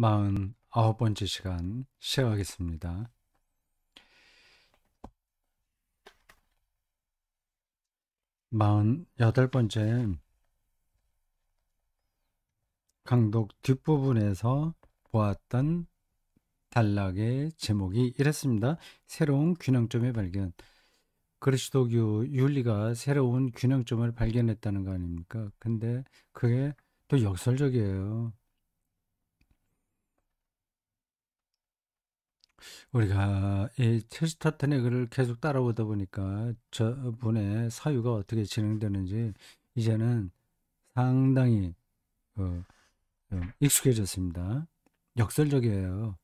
49번째 시간 시작하겠습니다. 48번째 강독 뒷부분에서 보았던 단락의 제목이 이랬습니다. 새로운 균형점의 발견. 그리스도교 윤리가 새로운 균형점을 발견했다는 거 아닙니까? 근데 그게 또 역설적이에요. 우리가 이 체스터턴의 글을 계속 따라오다 보니까 저분의 사유가 어떻게 진행되는지 이제는 상당히 어, 익숙해졌습니다. 역설적이에요.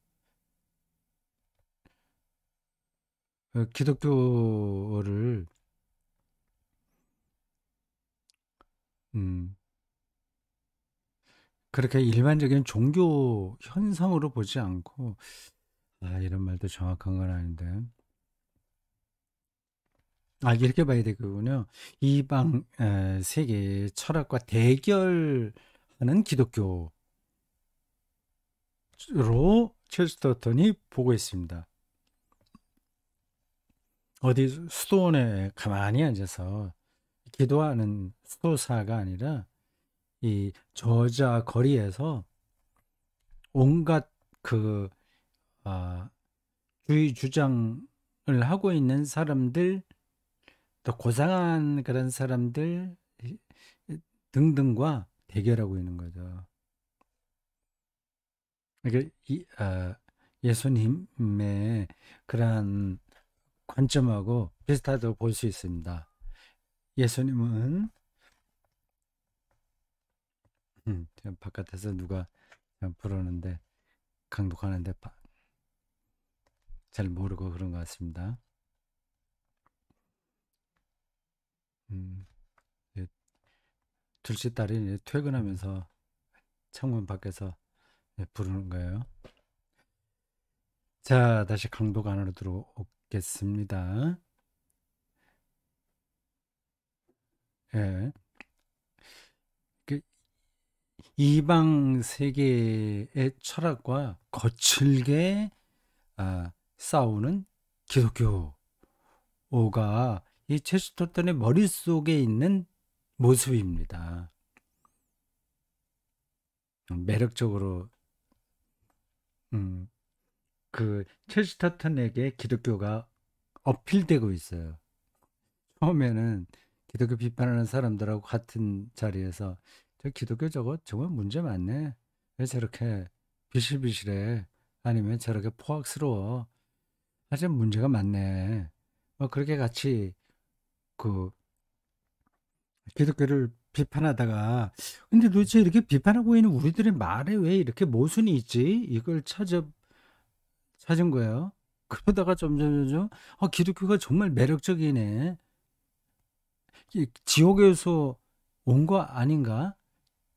기독교를 음, 그렇게 일반적인 종교 현상으로 보지 않고 이런 말도 정확한 건 아닌데 이렇게 봐야 되겠군요. 이방 세계의 철학과 대결하는 기독교로 첼스터턴이 보고 있습니다. 어디 수도원에 가만히 앉아서 기도하는 수도사가 아니라 이 저자 거리에서 온갖 그 아, 주의 주장을 하고 있는 사람들, 또 고상한 그런 사람들 등등과 대결하고 있는 거죠. 그러니까 예수님의 그러한 관점하고 비슷하다고 볼 수 있습니다. 예수님은 지금 바깥에서 누가 부르는데 강독하는데 잘 모르고 그런 것 같습니다. 음, 예, 둘째 딸이 퇴근하면서 창문 밖에서 부르는 거예요. 자, 다시 강독 안으로 들어오겠습니다. 예. 그 이방 세계의 철학과 거칠게 싸우는 기독교가 이 체스터턴의 머릿속에 있는 모습입니다. 매력적으로 그 체스터턴에게 기독교가 어필되고 있어요. 처음에는 기독교 비판하는 사람들하고 같은 자리에서 저 기독교 저거 정말 문제 많네. 왜 저렇게 비실비실해? 아니면 저렇게 포악스러워? 아주 문제가 많네. 뭐 그렇게 같이 그 기독교를 비판하다가 근데 도대체 이렇게 비판하고 있는 우리들의 말에 왜 이렇게 모순이 있지? 이걸 찾은 거예요. 그러다가 점점 기독교가 정말 매력적이네. 지옥에서 온 거 아닌가?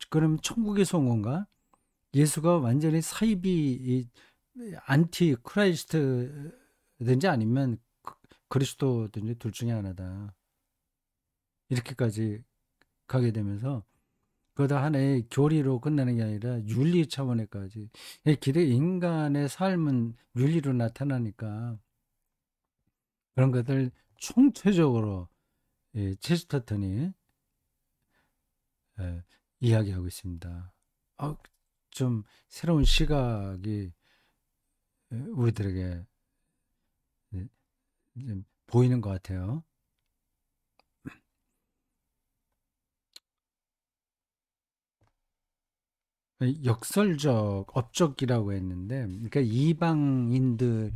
그럼 천국에서 온 건가? 예수가 완전히 사이비 안티 크라이스트든지 아니면 그리스도든지 둘 중에 하나다. 이렇게까지 가게 되면서 그거다 하나의 교리로 끝나는 게 아니라 윤리 차원에까지 기대 인간의 삶은 윤리로 나타나니까 그런 것들 총체적으로 체스터턴이 이야기하고 있습니다. 좀 새로운 시각이 우리들에게 보이는 것 같아요. 역설적 업적이라고 했는데, 그러니까 이방인들의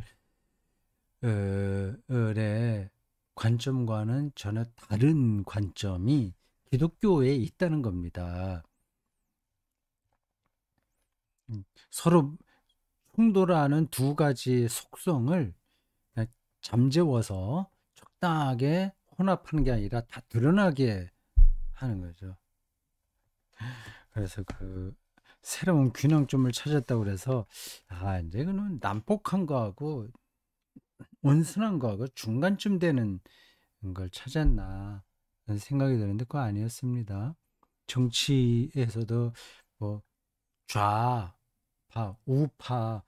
관점과는 전혀 다른 관점이 기독교에 있다는 겁니다. 서로 충돌하는 두 가지 속성을 잠재워서 적당하게 혼합하는 게 아니라 다 드러나게 하는 거죠. 그래서 새로운 균형점을 찾았다고 그래서 이제 이거는 난폭한 거하고 온순한 거하고 중간쯤 되는 걸 찾았나 그런 생각이 드는데 그거 아니었습니다. 정치에서도 뭐 좌파와 좌파, 우파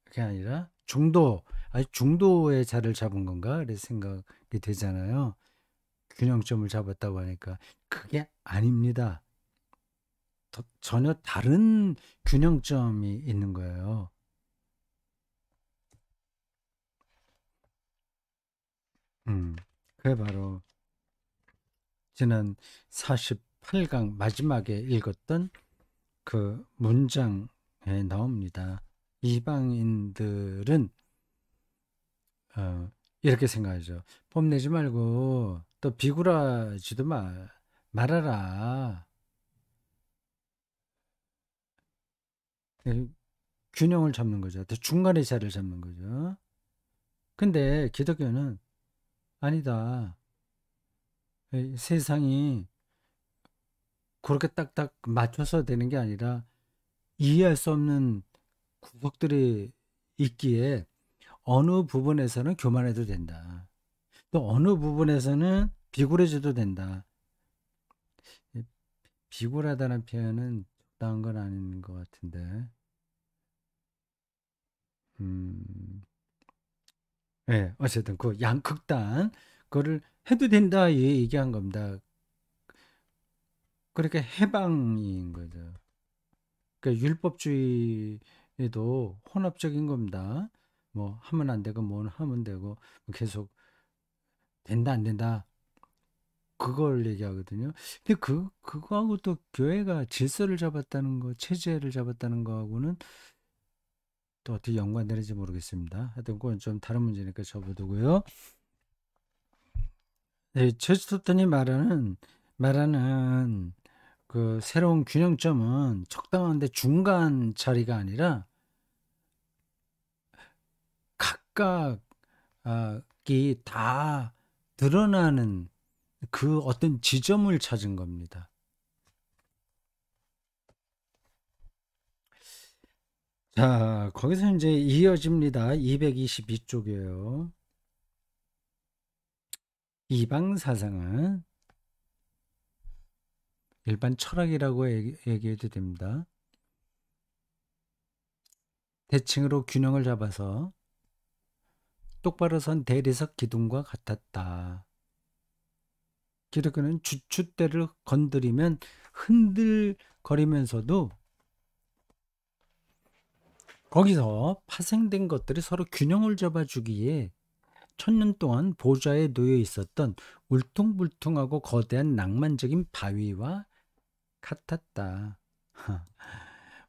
그게 아니라 중도, 아니 중도의 자리를 잡은 건가? 그래서 생각이 되잖아요. 균형점을 잡았다고 하니까 그게 아닙니다. 전혀 다른 균형점이 있는 거예요. 그게 바로 지난 48강 마지막에 읽었던 그 문장에 나옵니다. 이방인들은 이렇게 생각하죠. 뽐내지 말고 또 비굴하지도 말아라. 예, 균형을 잡는 거죠. 또 중간의 자리를 잡는 거죠. 근데 기독교는 아니다. 세상이 그렇게 딱딱 맞춰서 되는 게 아니라 이해할 수 없는 구석들이 있기에 어느 부분에서는 교만해도 된다. 또 어느 부분에서는 비굴해져도 된다. 비굴하다는 표현은 적당한 건 아닌 것 같은데. 음, 네, 어쨌든 그 양극단 그거를 해도 된다 이 얘기한 겁니다. 그러니까 해방인 거죠. 그러니까 율법주의에도 혼합적인 겁니다. 뭐 하면 안 되고 뭐 하면 되고 계속 된다 안 된다 그걸 얘기하거든요. 근데 그거하고 또 교회가 질서를 잡았다는 거, 체제를 잡았다는 거하고는 또 어떻게 연관되는지 모르겠습니다. 하여튼 그건 좀 다른 문제니까 접어두고요. 네, 체스터턴이 말하는 그 새로운 균형점은 적당한데 중간 자리가 아니라 각각이 다 드러나는 그 어떤 지점을 찾은 겁니다. 자, 거기서 이제 이어집니다. 222쪽이에요. 이방 사상은 일반 철학이라고 얘기해도 됩니다. 대칭으로 균형을 잡아서 똑바로 선 대리석 기둥과 같았다. 기독교는 주춧대를 건드리면 흔들거리면서도 거기서 파생된 것들이 서로 균형을 잡아주기에 천년 동안 보좌에 놓여 있었던 울퉁불퉁하고 거대한 낭만적인 바위와 같았다.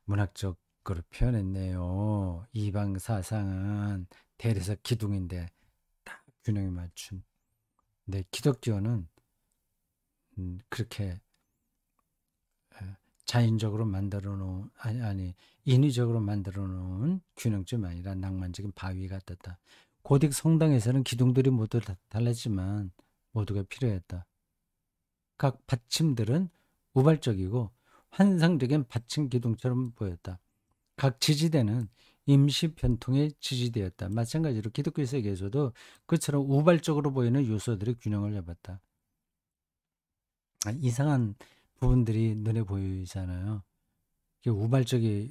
문학적으로 표현했네요. 이방 사상은 대리석 기둥인데 딱 균형에 맞춘. 근데 기독교는 그렇게 자연적으로 만들어 놓은 아니 인위적으로 만들어 놓은 균형점이 아니라 낭만적인 바위 같았다. 고딕 성당에서는 기둥들이 모두 달랐지만 모두가 필요했다. 각 받침들은 우발적이고 환상적인 받침 기둥처럼 보였다. 각 지지대는 임시 변통의 지지대였다. 마찬가지로 기독교 세계에서도 그처럼 우발적으로 보이는 요소들이 균형을 잡았다. 이상한 부분들이 눈에 보이잖아요. 이게 우발적으로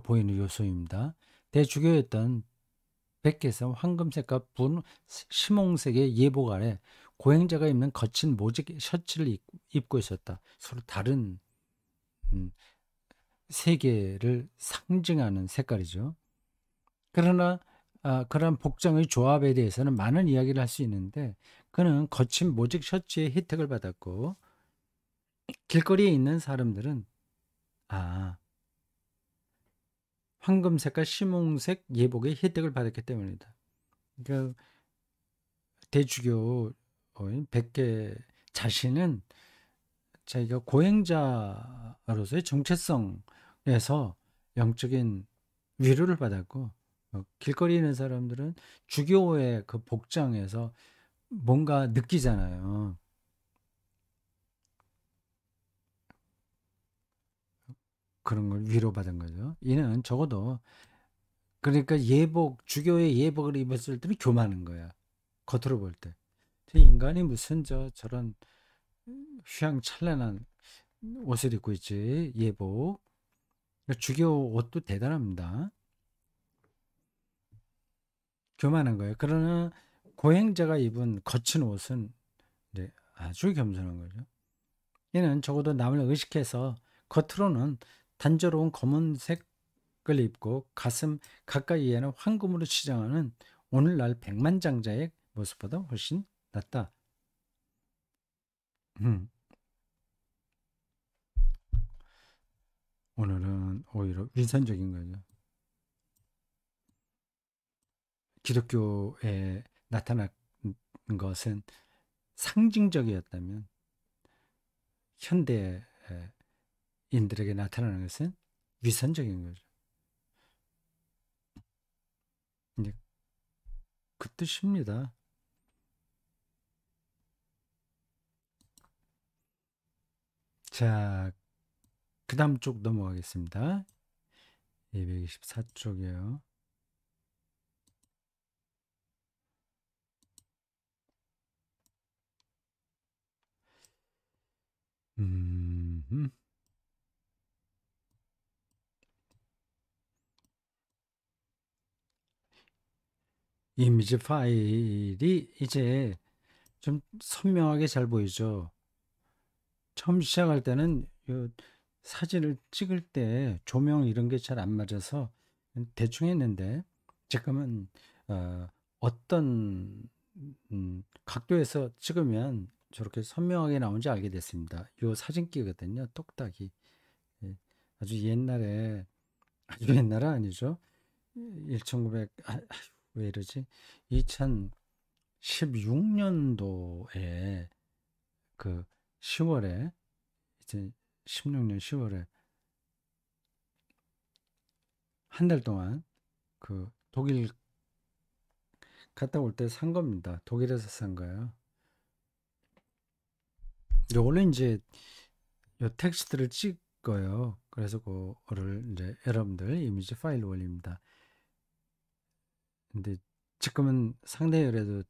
보이는 요소입니다. 대주교였던 백개성 황금색과 심홍색의 예복 아래 고행자가 입는 거친 모직 셔츠를 입고 있었다. 서로 다른 세계를 상징하는 색깔이죠. 그러나 그런 복장의 조합에 대해서는 많은 이야기를 할 수 있는데 그는 거친 모직 셔츠의 혜택을 받았고 길거리에 있는 사람들은 황금색과 심홍색 예복의 혜택을 받았기 때문이다. 그러니까 대주교인 백계 자신은 자기가 고행자로서의 정체성에서 영적인 위로를 받았고 길거리에 있는 사람들은 주교의 그 복장에서 뭔가 느끼잖아요. 그런 걸 위로받은 거죠. 이는 적어도 그러니까 주교의 예복을 입었을 때는 교만한 거야. 겉으로 볼 때. 인간이 무슨 저런 휘황찬란한 옷을 입고 있지, 예복. 주교 옷도 대단합니다. 교만한 거예요. 그러나 고행자가 입은 거친 옷은 이제 아주 겸손한 거죠. 얘는 적어도 남을 의식해서 겉으로는 단조로운 검은색을 입고 가슴 가까이에는 황금으로 치장하는 오늘날 백만장자의 모습보다 훨씬 낫다. 음, 오늘은 오히려 위선적인 거죠. 기독교에 나타난 것은 상징적이었다면 현대인들에게 나타나는 것은 위선적인 거죠. 이제 그 뜻입니다. 자, 그 다음 쪽 넘어가겠습니다. 224쪽이에요. 음, 이미지 파일이 이제 좀 선명하게 잘 보이죠. 처음 시작할 때는 요 사진을 찍을 때 조명 이런 게 잘 안 맞아서 대충 했는데 지금은 어떤 각도에서 찍으면 저렇게 선명하게 나오는지 알게 됐습니다. 요 사진기거든요. 똑딱이. 예, 아주 옛날에 아주 옛날은 아니죠. 1900, 왜 이러지? 2016년도에 그 10월에 이제 16년 10월에 한 달 동안 그 독일 갔다 올 때 산 겁니다. 독일에서 산 거예요. 근데 원래 이제 요 텍스트를 찍어요. 그래서 그거를 이제 여러분들 이미지 파일로 올립니다. 근데 지금은 상당히 그래도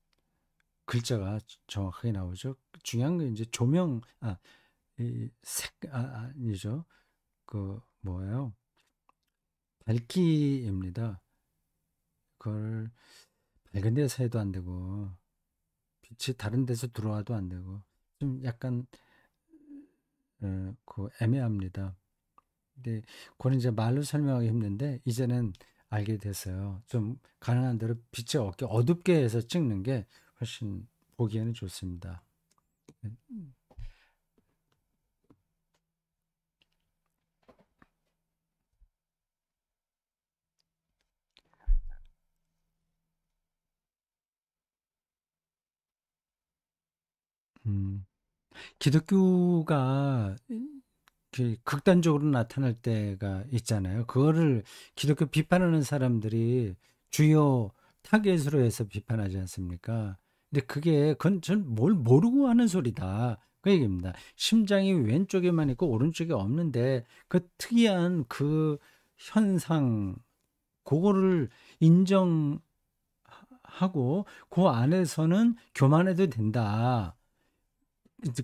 글자가 정확하게 나오죠. 중요한 건 이제 조명, 아니죠. 그 뭐예요? 밝기입니다. 그걸 밝은 데서 해도 안 되고 빛이 다른 데서 들어와도 안 되고 좀 약간 그 애매합니다. 근데 그건 이제 말로 설명하기 힘든데 이제는 알게 됐어요. 좀 가능한 대로 빛의 어둡게 해서 찍는 게 훨씬 보기에는 좋습니다. 음, 기독교가 극단적으로 나타날 때가 있잖아요. 그거를 기독교 비판하는 사람들이 주요 타겟으로 해서 비판하지 않습니까? 근데 그건 전 뭘 모르고 하는 소리다. 그 얘기입니다. 심장이 왼쪽에만 있고 오른쪽에 없는데 그 특이한 그 현상, 그거를 인정하고 그 안에서는 교만해도 된다. 이제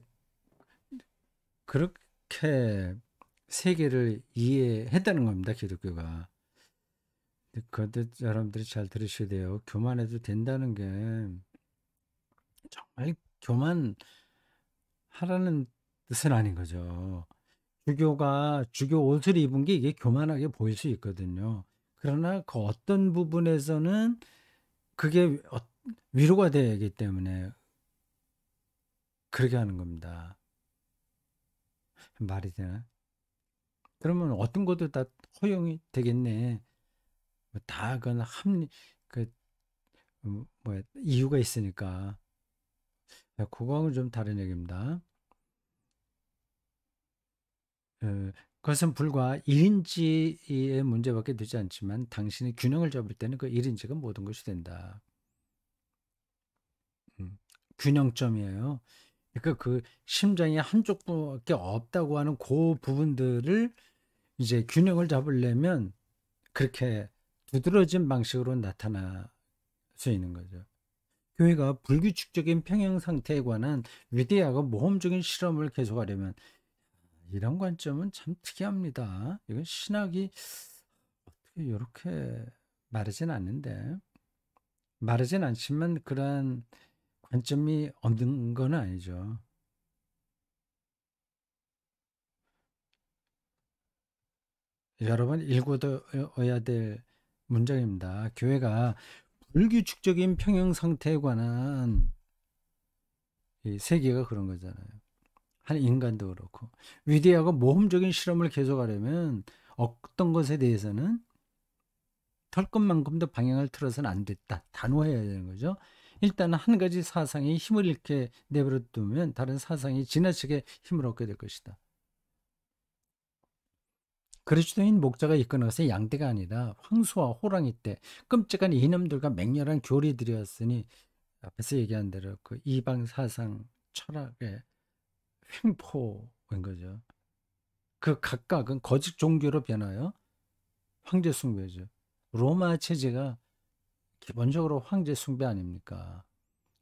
그렇게 세계를 이해했다는 겁니다, 기독교가. 그런데 여러분들이 잘 들으셔야 돼요. 교만해도 된다는 게 정말 교만하라는 뜻은 아닌 거죠. 주교 옷을 입은 게 이게 교만하게 보일 수 있거든요. 그러나 그 어떤 부분에서는 그게 위로가 되기 때문에 그렇게 하는 겁니다. 말이 되나? 그러면 어떤 것도 다 허용이 되겠네. 다 그건 그, 뭐야, 이유가 있으니까. 그거하고는 좀 다른 얘기입니다. 그것은 불과 1인치의 문제밖에 되지 않지만 당신이 균형을 잡을 때는 그 1인치가 모든 것이 된다. 균형점이에요. 그러니까 그 심장이 한쪽밖에 없다고 하는 그 부분들을 이제 균형을 잡으려면 그렇게 두드러진 방식으로 나타날 수 있는 거죠. 교회가 불규칙적인 평형 상태에 관한 위대하고 모험적인 실험을 계속하려면 이런 관점은 참 특이합니다. 이건 신학이 어떻게 이렇게 말하진 않는데, 말하진 않지만 그러한 관점이 없는 건 아니죠. 여러 번 읽어둬야 될 문장입니다. 교회가 불규칙적인 평형 상태에 관한 이 세계가 그런 거잖아요. 한 인간도 그렇고 위대하고 모험적인 실험을 계속하려면 어떤 것에 대해서는 털 것만큼도 방향을 틀어서는 안 됐다. 단호해야 되는 거죠. 일단 한 가지 사상이 힘을 잃게 내버려 두면 다른 사상이 지나치게 힘을 얻게 될 것이다. 그리스도인 목자가 이끄는 것은 양떼가 아니라 황소와 호랑이 떼 끔찍한 이놈들과 맹렬한 교리들이었으니 앞에서 얘기한 대로 그 이방 사상 철학의 횡포인 거죠. 그 각각은 거짓 종교로 변하여 황제 숭배죠. 로마 체제가 기본적으로 황제 숭배 아닙니까?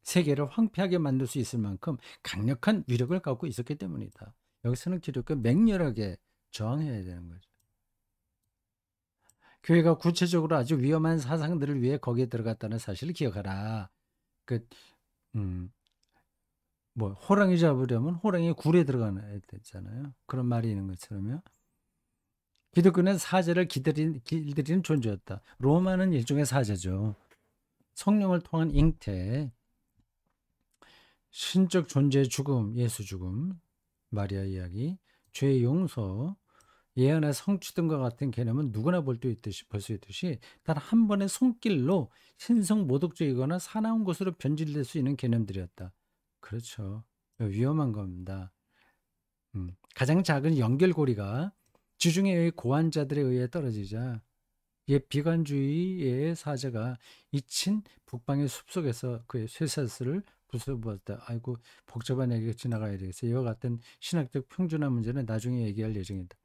세계를 황폐하게 만들 수 있을 만큼 강력한 위력을 갖고 있었기 때문이다. 여기서는 기독교 맹렬하게 저항해야 되는 거죠. 교회가 구체적으로 아주 위험한 사상들을 위해 거기에 들어갔다는 사실을 기억하라. 그, 음, 뭐, 호랑이 잡으려면 호랑이 굴에 들어가야 되잖아요. 그런 말이 있는 것처럼요. 기독교는 사제를 길들이는 존재였다. 로마는 일종의 사제죠. 성령을 통한 잉태, 신적 존재의 죽음, 예수 죽음, 마리아 이야기, 죄의 용서, 예언의 성취 등과 같은 개념은 누구나 볼 수 있듯이 단 한 번의 손길로 신성 모독적이거나 사나운 것으로 변질될 수 있는 개념들이었다. 그렇죠. 위험한 겁니다. 가장 작은 연결고리가 지중해 의 고환자들에 의해 떨어지자 옛 비관주의의 사제가 잊힌 북방의 숲속에서 그의 쇠사슬을 부숴보았다. 아이고 복잡한 얘기가 지나가야 되겠어요. 이와 같은 신학적 평준화 문제는 나중에 얘기할 예정이다.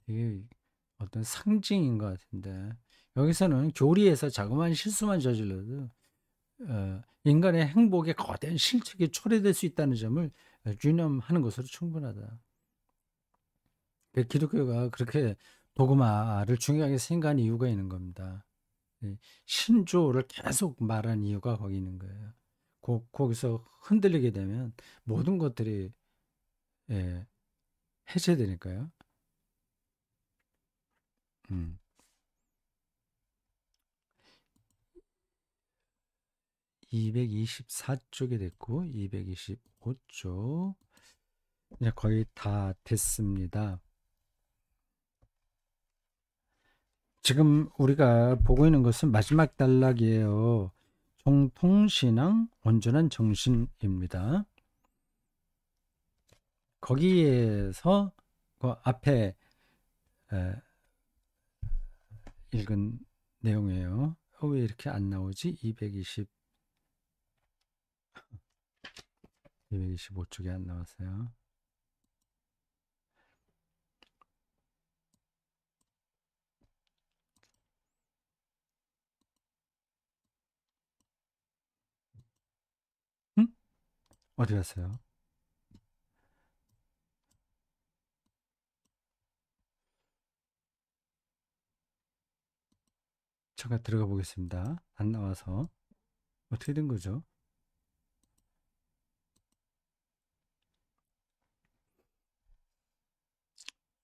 이게 어떤 상징인 것 같은데 여기서는 교리에서 자그마한 실수만 저질러도 인간의 행복에 거대한 실책이 초래될 수 있다는 점을 유념하는 것으로 충분하다. 기독교가 그렇게 도그마를 중요하게 생각한 이유가 있는 겁니다. 신조를 계속 말한 이유가 거기 있는 거예요. 거기서 흔들리게 되면 모든 것들이 해체되니까요. 224쪽이 됐고 225쪽 이제 거의 다 됐습니다. 지금 우리가 보고 있는 것은 마지막 단락이에요. 정통신앙 온전한 정신입니다. 거기에서 그 앞에 읽은 내용이에요. 왜 이렇게 안 나오지? 225쪽에 안 나왔어요. 응? 어디 갔어요? 잠깐 들어가 보겠습니다. 안 나와서 어떻게 된 거죠?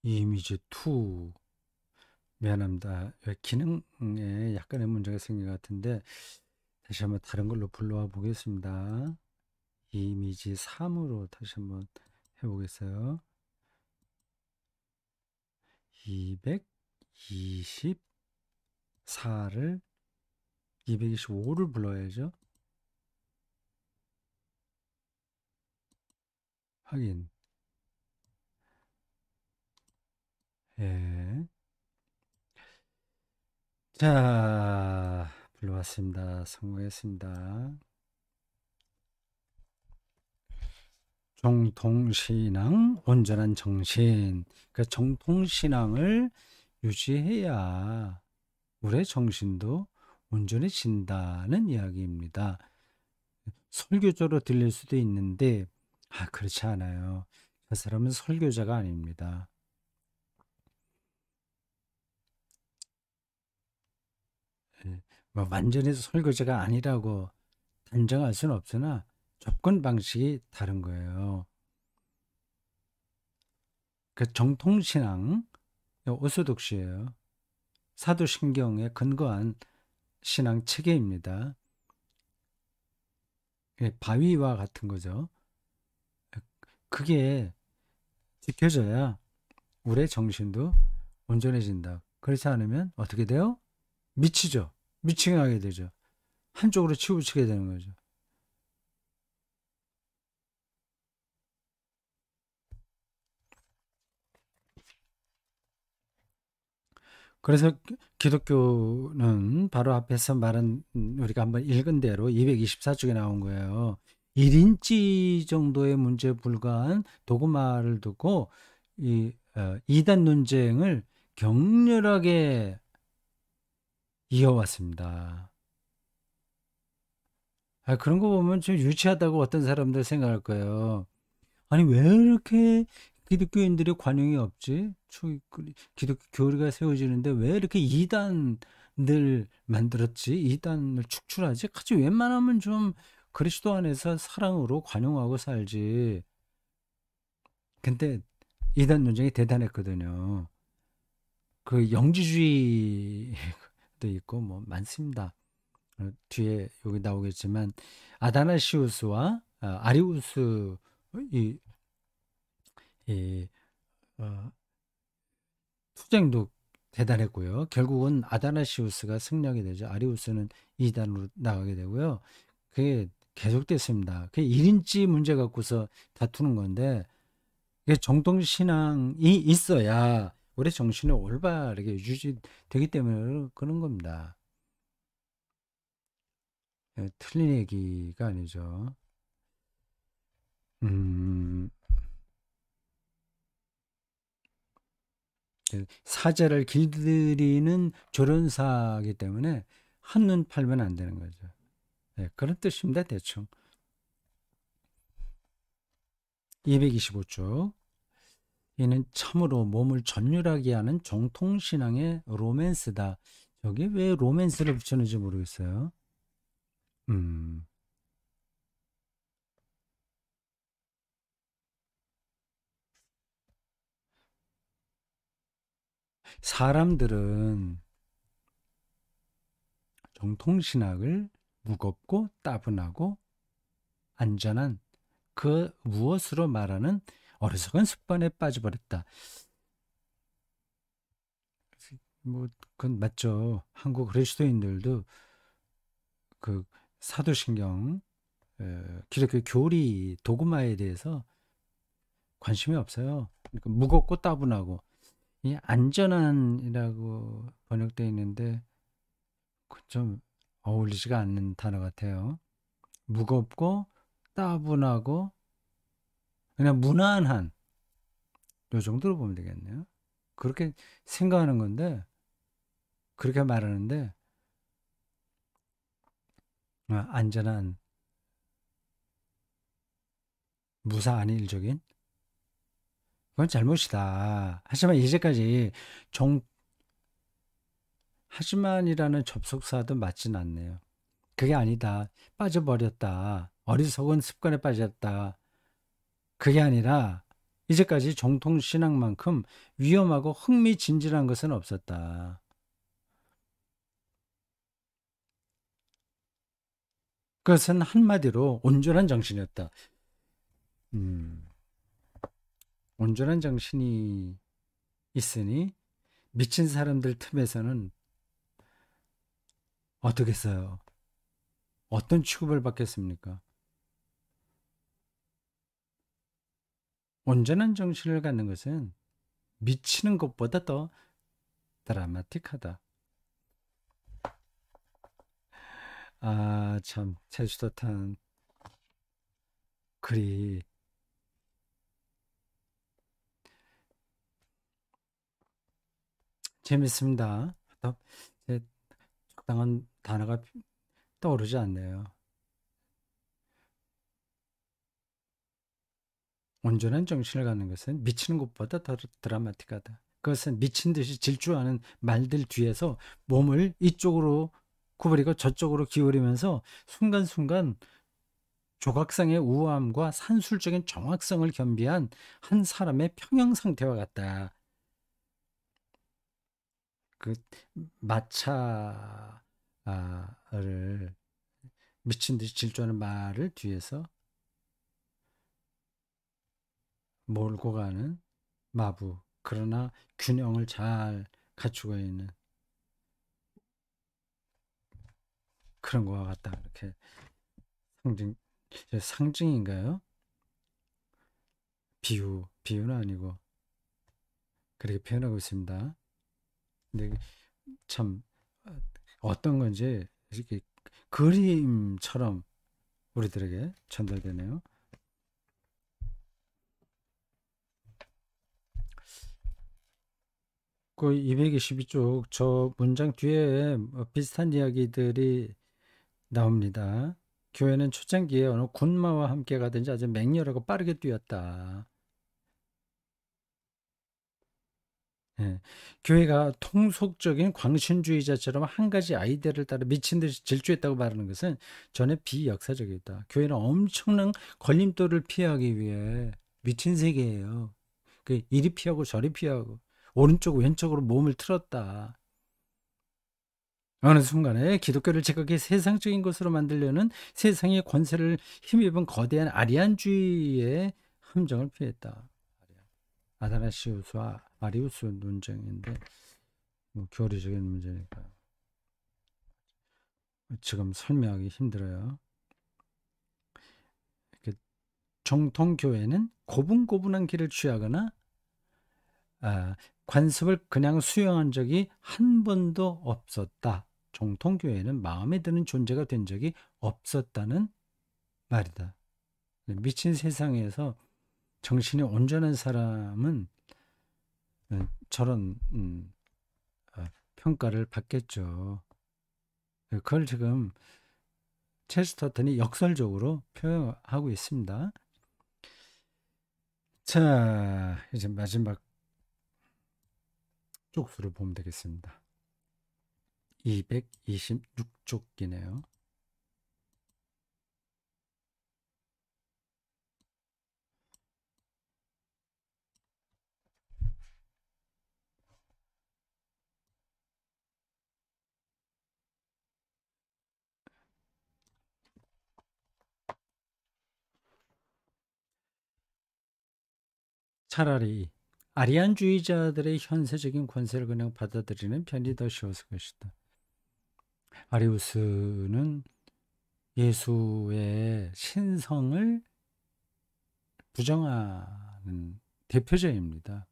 이미지 2 미안합니다. 기능에 약간의 문제가 생긴 것 같은데 다시 한번 다른 걸로 불러와 보겠습니다. 이미지 3으로 다시 한번 해보겠어요. 224를 225를 불러야죠. 확인. 예. 자, 불러왔습니다. 성공했습니다. 정통신앙, 온전한 정신. 그 정통신앙을 유지해야 우리의 정신도 온전해진다는 이야기입니다. 설교적으로 들릴 수도 있는데, 그렇지 않아요. 저 사람은 설교자가 아닙니다. 예, 뭐 완전히 설교자가 아니라고 단정할 수는 없으나 접근 방식이 다른 거예요. 그 정통신앙, 오소독시예요. 사도신경에 근거한 신앙 체계입니다. 예, 바위와 같은 거죠. 그게 지켜져야 우리의 정신도 온전해진다. 그렇지 않으면 어떻게 돼요? 미치죠. 미치게 하게 되죠. 한쪽으로 치우치게 되는 거죠. 그래서 기독교는 바로 앞에서 말한 우리가 한번 읽은 대로 224쪽에 나온 거예요. 1인치 정도의 문제에 불과한 도구마를 두고 이단 논쟁을 격렬하게 이어왔습니다. 그런 거 보면 좀 유치하다고 어떤 사람들 생각할 거예요. 아니, 왜 이렇게 기독교인들의 관용이 없지? 기독교 교리가 세워지는데 왜 이렇게 이단들 만들었지? 이단을 축출하지? 같이 웬만하면 좀 그리스도 안에서 사랑으로 관용하고 살지. 근데 이단 논쟁이 대단했거든요. 그 영지주의도 있고 뭐 많습니다. 뒤에 여기 나오겠지만 아다나시우스와 아리우스 이, 이 어, 투쟁도 대단했고요. 결국은 아다나시우스가 승리하게 되죠. 아리우스는 2단으로 나가게 되고요. 그게 계속됐습니다. 그게 1인치 문제 갖고서 다투는 건데 이게 정통신앙이 있어야 우리 정신이 올바르게 유지되기 때문에 그런 겁니다. 틀린 얘기가 아니죠. 음, 사자를 길들이는 조련사이기 때문에 한눈 팔면 안 되는 거죠. 네, 그런 뜻입니다, 대충. 225쪽. 이는 참으로 몸을 전율하게 하는 정통신앙의 로맨스다. 저게 왜 로맨스를 붙였는지 모르겠어요. 음, 사람들은 정통신학을 무겁고 따분하고 안전한 그 무엇으로 말하는 어리석은 습관에 빠져버렸다. 뭐, 그건 맞죠. 한국 그리스도인들도 그 사도신경, 기독교 교리 도구마에 대해서 관심이 없어요. 그러니까 무겁고 따분하고 이 안전한이라고 번역되어 있는데 좀 어울리지가 않는 단어 같아요. 무겁고 따분하고 그냥 무난한 요 정도로 보면 되겠네요. 그렇게 생각하는 건데 그렇게 말하는데 안전한 무사안일적인 그건 잘못이다. 하지만 이제까지 정 하지만이라는 접속사도 맞진 않네요. 그게 아니다. 빠져버렸다. 어리석은 습관에 빠졌다. 그게 아니라 이제까지 정통 신앙만큼 위험하고 흥미진진한 것은 없었다. 그것은 한마디로 온전한 정신이었다. 음, 온전한 정신이 있으니 미친 사람들 틈에서는 어떻겠어요? 어떤 취급을 받겠습니까? 온전한 정신을 갖는 것은 미치는 것보다 더 드라마틱하다. 아, 참, 제주도 탄 글이 재밌습니다. 또 제 적당한 단어가 떠오르지 않네요. 온전한 정신을 갖는 것은 미치는 것보다 더 드라마틱하다. 그것은 미친 듯이 질주하는 말들 뒤에서 몸을 이쪽으로 구부리고 저쪽으로 기울이면서 순간순간 조각상의 우아함과 산술적인 정확성을 겸비한 한 사람의 평형 상태와 같다. 그 마차를 미친 듯이 질주하는 말을 뒤에서 몰고 가는 마부. 그러나 균형을 잘 갖추고 있는 그런 것과 같다. 이렇게 상징, 상징인가요? 비유는 아니고 그렇게 표현하고 있습니다. 근데 참 어떤 건지 이렇게 그림처럼 우리들에게 전달되네요. 그 222쪽 저 문장 뒤에 비슷한 이야기들이 나옵니다. 교회는 초창기에 어느 군마와 함께 가든지 아주 맹렬하고 빠르게 뛰었다. 예. 교회가 통속적인 광신주의자처럼 한 가지 아이디어를 따라 미친 듯이 질주했다고 말하는 것은 전혀 비역사적이다. 교회는 엄청난 걸림돌을 피하기 위해 미친 세계예요. 그 이리 피하고 저리 피하고 오른쪽 왼쪽으로 몸을 틀었다. 어느 순간에 기독교를 지극히 세상적인 것으로 만들려는 세상의 권세를 힘입은 거대한 아리안주의의 함정을 피했다. 아다나시우스와 아리우스 논쟁인데 교리적인 문제니까 지금 설명하기 힘들어요. 정통교회는 고분고분한 길을 취하거나 관습을 그냥 수용한 적이 한 번도 없었다. 정통교회는 마음에 드는 존재가 된 적이 없었다는 말이다. 미친 세상에서 정신이 온전한 사람은 저런 평가를 받겠죠. 그걸 지금 체스터턴이 역설적으로 표현하고 있습니다. 자, 이제 마지막 쪽수를 보면 되겠습니다. 226쪽이네요. 차라리 아리안주의자들의 현세적인 권세를 그냥 받아들이는 편이 더 쉬웠을 것이다. 아리우스는 예수의 신성을 부정하는 대표자입니다.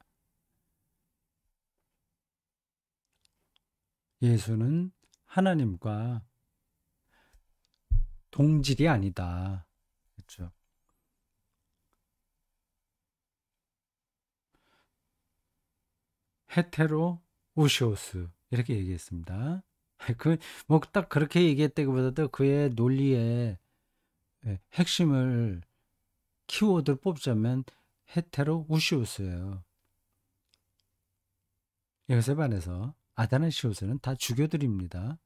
예수는 하나님과 동질이 아니다. 그렇죠. 헤테로 우시오스 이렇게 얘기했습니다. 뭐 딱 그렇게 얘기했다기보다도 그의 논리의 핵심을 키워드를 뽑자면 헤테로 우시오스예요. 이것에 반해서 아다나시오스는 다 주교들입니다.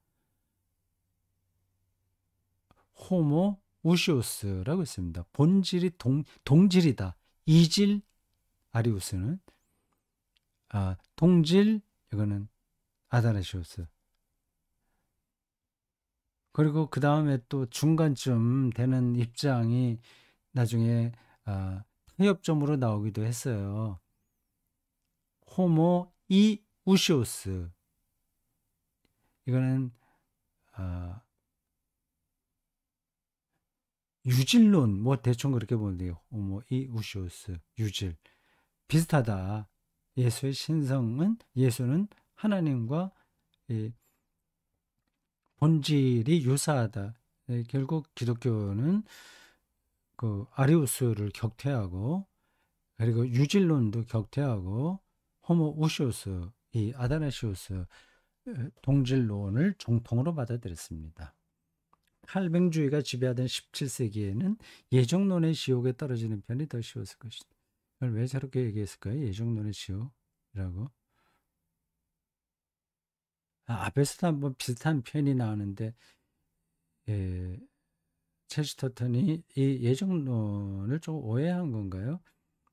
호모 우시오스라고 있습니다. 본질이 동질이다. 이질 아리우스는 동질 이거는 아다나시오스. 그리고 그 다음에 또 중간쯤 되는 입장이 나중에 타협점으로 나오기도 했어요. 호모 이 우시오스. 이거는 유질론 뭐 대충 그렇게 보면 돼요. 호모 이 우시오스 유질 비슷하다. 예수의 신성은 예수는 하나님과 본질이 유사하다. 결국 기독교는 그 아리우스를 격퇴하고 그리고 유질론도 격퇴하고 호모 우시오스 이 아다나시우스 동질론을 정통으로 받아들였습니다. 칼뱅주의가 지배하던 17세기에는 예정론의 지옥에 떨어지는 편이 더 쉬웠을 것이다. 그걸 왜 저렇게 얘기했을까요? 예정론의 치유라고. 앞에서도 한번 비슷한 표현이 나오는데, 예, 체스터턴이 이 예정론을 좀 오해한 건가요?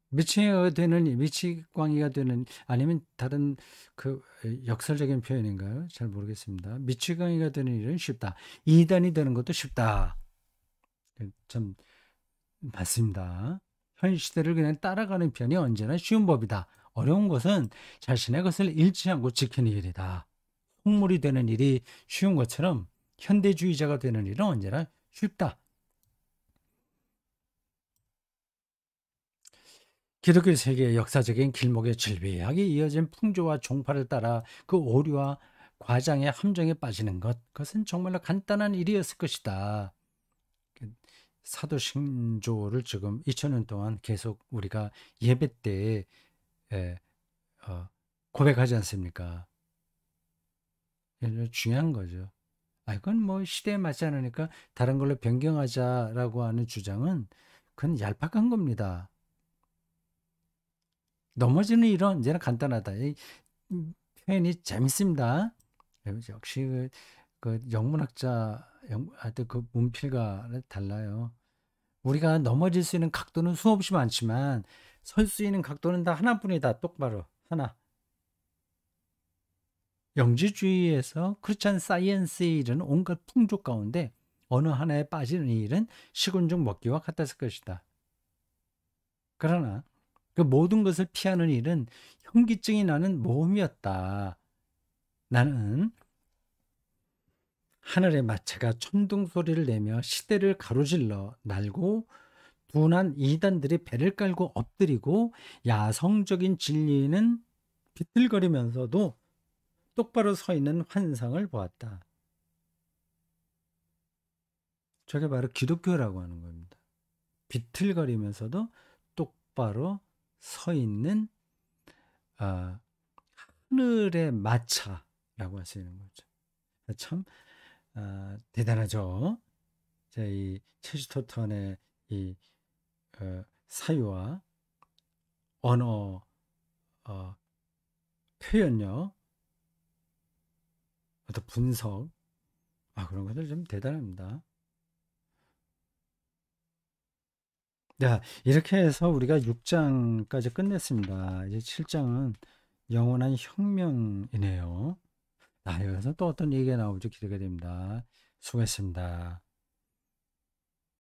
미치광이가 되는, 아니면 다른 그 역설적인 표현인가요? 잘 모르겠습니다. 미치광이가 되는 일은 쉽다. 이단이 되는 것도 쉽다. 참 맞습니다. 현 시대를 그냥 따라가는 편이 언제나 쉬운 법이다. 어려운 것은 자신의 것을 잃지 않고 지키는 일이다. 속물이 되는 일이 쉬운 것처럼 현대주의자가 되는 일은 언제나 쉽다. 기독교 세계의 역사적인 길목에 질비하게 이어진 풍조와 종파를 따라 그 오류와 과장의 함정에 빠지는 것, 그것은 정말로 간단한 일이었을 것이다. 사도신조를 지금 2000년 동안 계속 우리가 예배 때 고백하지 않습니까? 이게 중요한 거죠. 이건 뭐 시대에 맞지 않으니까 다른 걸로 변경하자라고 하는 주장은 그건 얄팍한 겁니다. 넘어지는 일은 언제나 간단하다. 이 표현이 재밌습니다. 역시 그 영문학자, 하여튼 그 문필과 달라요. 우리가 넘어질 수 있는 각도는 수없이 많지만 설 수 있는 각도는 다 하나뿐이다. 똑바로 하나. 영지주의에서 크리스찬 사이언스에 이르는 온갖 풍조 가운데 어느 하나에 빠지는 일은 식은죽 먹기와 같았을 것이다. 그러나 그 모든 것을 피하는 일은 현기증이 나는 모험이었다. 나는 하늘의 마차가 천둥 소리를 내며 시대를 가로질러 날고 둔한 이단들이 배를 깔고 엎드리고 야성적인 진리는 비틀거리면서도 똑바로 서 있는 환상을 보았다. 저게 바로 기독교라고 하는 겁니다. 비틀거리면서도 똑바로 서 있는 하늘의 마차라고 할 수 있는 거죠. 참 대단하죠. 이 체스터턴의 이 사유와 언어 표현력, 어떤 분석, 그런 것들 좀 대단합니다. 자, 이렇게 해서 우리가 6장까지 끝냈습니다. 이제 7장은 영원한 혁명이네요. 여기서 또 어떤 얘기가 나올지 기대가 됩니다. 수고했습니다.